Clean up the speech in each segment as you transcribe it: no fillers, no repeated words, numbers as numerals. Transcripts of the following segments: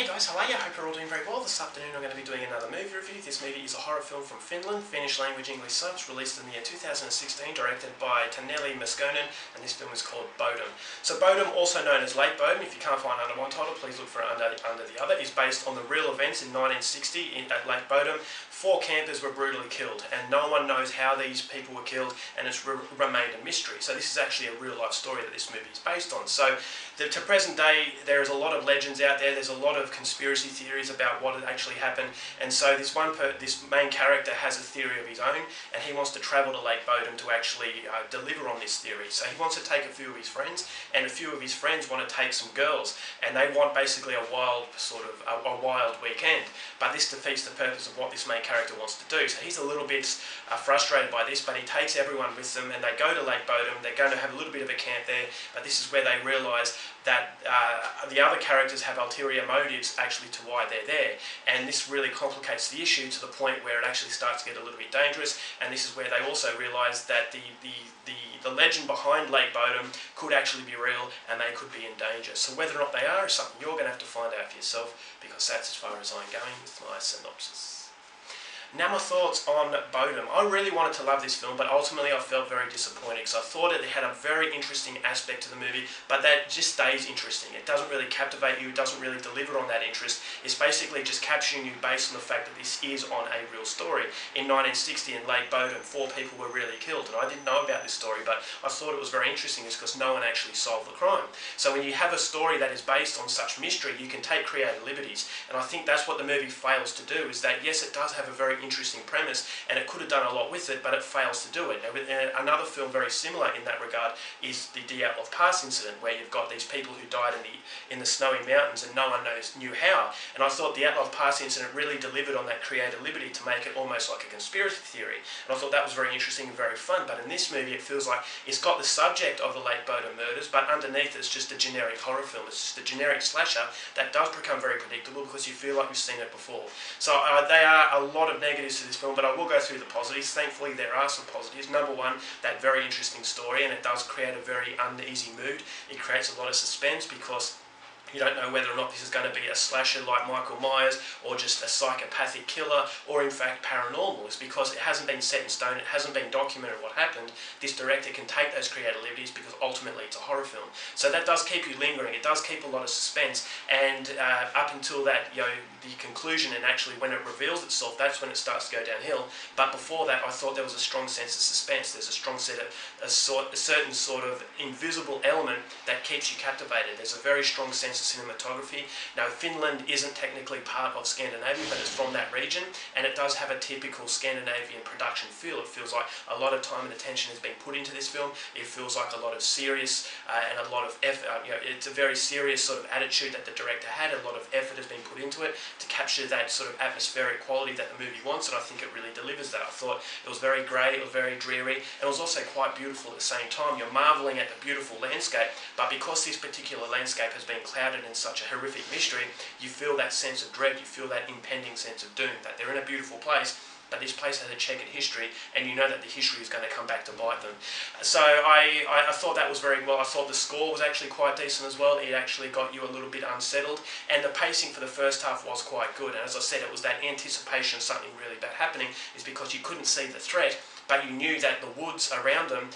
Hey guys, how are you? I hope you're all doing very well. This afternoon I'm going to be doing another movie review. This movie is a horror film from Finland, Finnish language English subs, released in the year 2016, directed by Taneli Meskonen, and this film is called Bodom. So Bodom, also known as Lake Bodom, if you can't find under one title, please look for it under the other, is based on the real events in 1960 at Lake Bodom. 4 campers were brutally killed, and no one knows how these people were killed, and it's remained a mystery. So this is actually a real life story that this movie is based on. So to present day, there is a lot of legends out there. There's a lot of conspiracy theories about what had actually happened, and so this main character has a theory of his own, and he wants to travel to Lake Bodom to actually deliver on this theory. So he wants to take a few of his friends, and a few of his friends want to take some girls, and they want basically a wild wild weekend. But this defeats the purpose of what this main character wants to do. So he's a little bit frustrated by this, but he takes everyone with them, and they go to Lake Bodom. They're going to have a little bit of a camp there, but this is where they realise that the other characters have ulterior motives actually to why they're there, and this really complicates the issue to the point where it actually starts to get a little bit dangerous. And this is where they also realise that the legend behind Lake Bodom could actually be real, and they could be in danger. So whether or not they are is something you're going to have to find out for yourself, because that's as far as I'm going with my synopsis. Now my thoughts on Bodom. I really wanted to love this film, but ultimately I felt very disappointed because I thought it had a very interesting aspect to the movie, but that just stays interesting. It doesn't really captivate you, it doesn't really deliver on that interest. It's basically just capturing you based on the fact that this is on a real story. In 1960 in Lake Bodom, 4 people were really killed, and I didn't know about this story, but I thought it was very interesting because no one actually solved the crime. So when you have a story that is based on such mystery, you can take creative liberties, and I think that's what the movie fails to do, is that yes, it does have a very interesting premise, and it could have done a lot with it, but it fails to do it. Now, another film very similar in that regard is the Dyatlov Pass incident, where you've got these people who died in the snowy mountains and no one knew how. And I thought the Dyatlov Pass incident really delivered on that creative liberty to make it almost like a conspiracy theory, and I thought that was very interesting and very fun. But in this movie it feels like it's got the subject of the Lake Bodom murders, but underneath it's just a generic horror film. It's just a generic slasher that does become very predictable because you feel like you've seen it before. So there are a lot of negatives to this film, but I will go through the positives. Thankfully there are some positives. Number one, that very interesting story, and it does create a very uneasy mood. It creates a lot of suspense because you don't know whether or not this is going to be a slasher like Michael Myers, or just a psychopathic killer, or in fact paranormal. It's because it hasn't been set in stone, it hasn't been documented what happened. This director can take those creative liberties because ultimately it's a horror film. So that does keep you lingering, it does keep a lot of suspense, and up until that, the conclusion, and actually when it reveals itself, that's when it starts to go downhill. But before that, I thought there was a strong sense of suspense. There's a strong a certain sort of invisible element that keeps you captivated. There's a very strong sense of cinematography. Now, Finland isn't technically part of Scandinavia, but it's from that region, and it does have a typical Scandinavian production feel. It feels like a lot of time and attention has been put into this film. It feels like a lot of serious and a lot of effort. It's a very serious sort of attitude that the director had. A lot of effort has been put into it to capture that sort of atmospheric quality that the movie wants, and I think it really delivers that. I thought it was very grey, it was very dreary, and it was also quite beautiful at the same time. You're marvelling at the beautiful landscape, but because this particular landscape has been clouded in such a horrific mystery, you feel that sense of dread, you feel that impending sense of doom, that they're in a beautiful place, but this place has a checkered history, and you know that the history is going to come back to bite them. So I thought that was very well. I thought the score was actually quite decent as well. It actually got you a little bit unsettled, and the pacing for the first half was quite good. And as I said, it was that anticipation of something really bad happening, is because you couldn't see the threat, but you knew that the woods around them,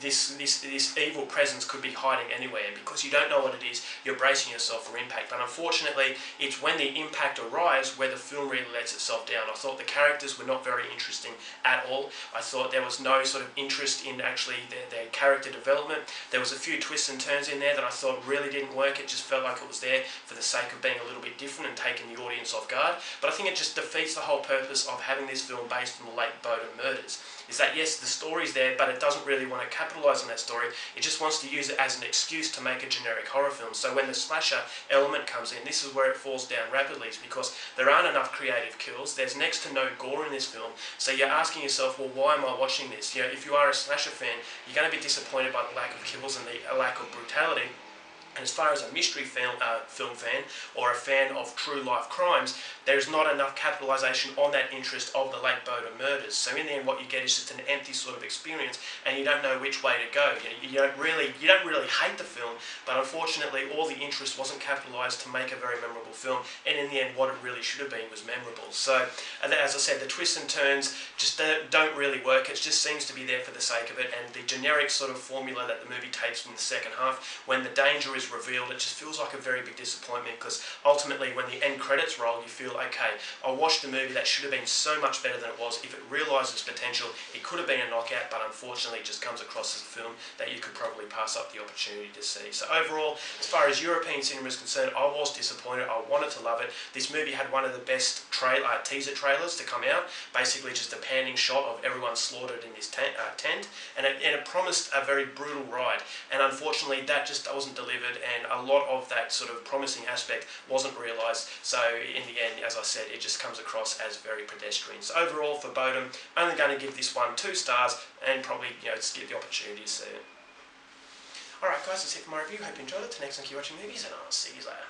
this evil presence could be hiding anywhere, and because you don't know what it is, you're bracing yourself for impact. But unfortunately, it's when the impact arrives where the film really lets itself down. I thought the characters were not very interesting at all. I thought there was no sort of interest in actually their character development. There was a few twists and turns in there that I thought really didn't work. It just felt like it was there for the sake of being a little bit different and taking the audience off guard. But I think it just defeats the whole purpose of having this film based on the Lake Bodom murders. Is that yes, the story's there, but it doesn't really want to capitalise on that story. It just wants to use it as an excuse to make a generic horror film. So when the slasher element comes in, this is where it falls down rapidly, is because there aren't enough creative kills. There's next to no gore in this film. So you're asking yourself, well, why am I watching this? If you are a slasher fan, you're going to be disappointed by the lack of kills and the lack of brutality. And as far as a mystery film fan or a fan of true life crimes, there's not enough capitalisation on that interest of the Lake Bowden murders. So in the end, what you get is just an empty sort of experience, and you don't know which way to go. You don't really hate the film, but unfortunately, all the interest wasn't capitalised to make a very memorable film. And in the end, what it really should have been was memorable. So, as I said, the twists and turns just don't really work. It just seems to be there for the sake of it, and the generic sort of formula that the movie takes from the second half, when the danger is revealed, it just feels like a very big disappointment, because ultimately when the end credits roll, you feel, okay, I watched a movie that should have been so much better than it was. If it realised its potential, it could have been a knockout, but unfortunately it just comes across as a film that you could probably pass up the opportunity to see. So overall, as far as European cinema is concerned, I was disappointed. I wanted to love it. This movie had one of the best teaser trailers to come out, basically just a panning shot of everyone slaughtered in this tent, and it promised a very brutal ride, and unfortunately that just wasn't delivered, and a lot of that sort of promising aspect wasn't realised. So in the end, as I said, it just comes across as very pedestrian. So overall for Bowden, I'm only going to give this one 2 stars, and probably skip the opportunity to see it. Alright guys, that's it for my review. Hope you enjoyed it. Till next time, keep watching movies, and I'll see you later.